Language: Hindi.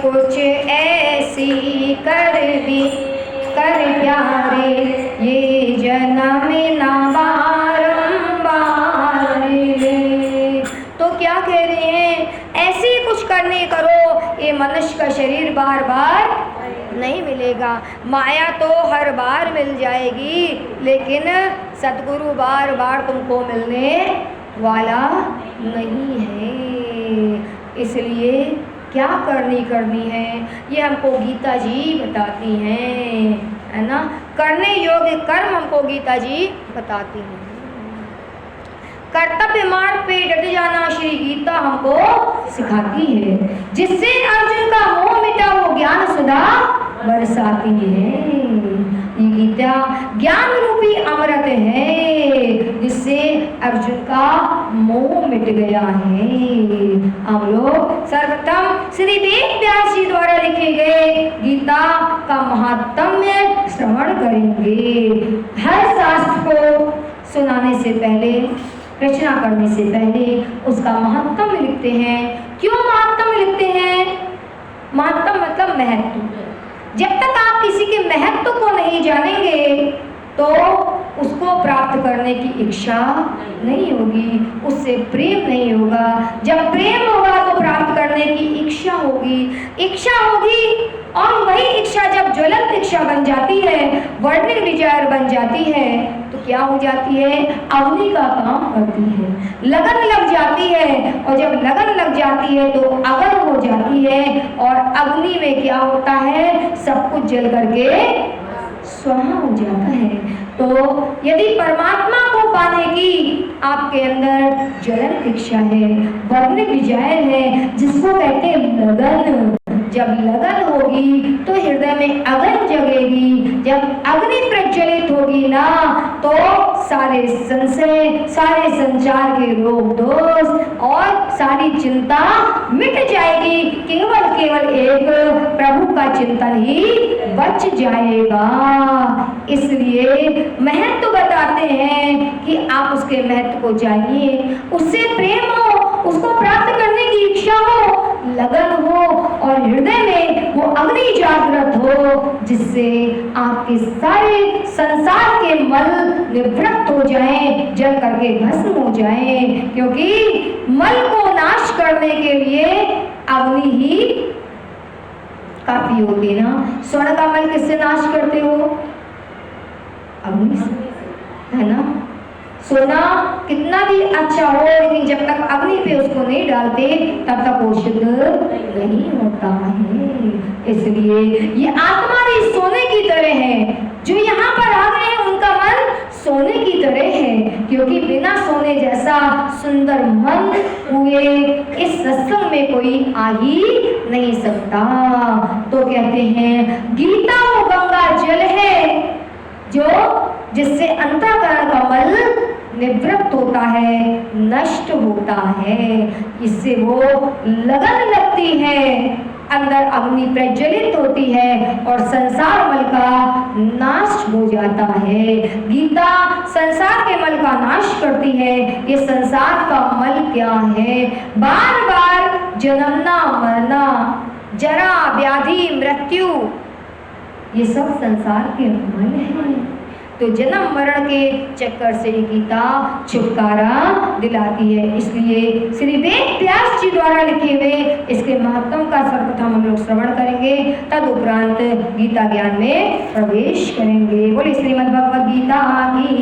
कुछ ऐसी कर दी कर प्यारे, ये जन्म ना बारंबार मिले। तो क्या कह रहे हैं, ऐसी कुछ करनी करो, ये मनुष्य का शरीर बार बार नहीं मिलेगा। माया तो हर बार मिल जाएगी, लेकिन सतगुरु बार बार तुमको मिलने वाला नहीं है। इसलिए क्या करनी है, ये हमको गीता जी बताती हैं, है ना। करने योग्य कर्म हमको गीता जी बताती हैं। कर्तव्य मार्ग पे डट जाना श्री गीता हमको सिखाती है। जिससे अर्जुन का मोह मिटा वो ज्ञान सुधा बरसाती है। ये गीता ज्ञान रूपी अमृत है, जिससे अर्जुन का मोह मिट गया है। हम लोग सर्वप्रथम श्री वेद व्यास जी द्वारा लिखे गए गीता का महात्म्य श्रवण करेंगे। हर शास्त्र को सुनाने से पहले, रचना करने से पहले उसका महत्व लिखते हैं। क्यों महत्व लिखते हैं? महत्व मतलब महत्व। जब तक आप किसी के महत्व को नहीं जानेंगे तो उसको प्राप्त करने की इच्छा नहीं होगी, उससे प्रेम नहीं होगा। जब प्रेम होगा तो प्राप्त करने की इच्छा होगी, और वही इच्छा जब ज्वलंत इच्छा बन जाती है, बर्निंग डिजायर बन जाती है, तो क्या हो जाती है, अग्नि का काम करती है, लगन लग जाती है। और जब लगन लग जाती है तो अग्नि हो जाती है, और अग्नि में क्या होता है, सब कुछ जल करके स्वाहा हो जाता है। तो यदि परमात्मा को पाने की आपके अंदर ज्वलंत इच्छा है, बर्निंग डिजायर है, जिसको कहते हैं लगन, जब लगन होगी तो हृदय में अग्नि जगेगी। जब अग्नि प्रज्वलित होगी ना, तो सारे संशय, सारे संसार के रोग दोष और सारी चिंता मिट जाएगी। केवल एक प्रभु का चिंतन ही बच जाएगा। इसलिए महत्व बताते हैं कि आप उसके महत्व को जानिए, उससे प्रेम हो, उसको प्राप्त करने की इच्छा हो, लगन हो, और हृदय में वो अग्नि जागृत हो, जिससे आपके सारे संसार के मल निवृत्त हो जाएं, जल करके भस्म हो जाएं। क्योंकि मल को नाश करने के लिए अग्नि ही काफी होती है ना। स्वर्ण का मल किससे नाश करते हो? अग्नि से, है ना। सोना कितना भी अच्छा हो, लेकिन जब तक अग्नि पे उसको नहीं डालते तब तक वो शुद्ध नहीं होता है। इसलिए ये आत्मा भी सोने की तरह है। जो यहाँ पर आ गए हैं उनका मन सोने की तरह है, क्योंकि बिना सोने जैसा सुंदर मन हुए इस सत्संग में कोई आ ही नहीं सकता। तो कहते हैं गीता वो गंगा जल है, जो जिससे अंतःकरण का मल निवृत्त होता है, नष्ट होता है। इससे वो लगन लगती है, अंदर अग्नि प्रज्वलित होती है और संसार मल का नाश हो जाता है। गीता संसार के मल का नाश करती है। ये संसार का मल क्या है? बार बार जन्मना मरना, जरा व्याधि मृत्यु, ये सब संसार के मल हैं। तो जन्म मरण के चक्कर से गीता छुटकारा दिलाती है। इसलिए श्री वेद व्यास जी द्वारा लिखे हुए इसके महत्व का सर्वप्रथम हम लोग श्रवण करेंगे, तदुपरांत गीता ज्ञान में प्रवेश करेंगे। बोले श्रीमद् भगवद गीता की।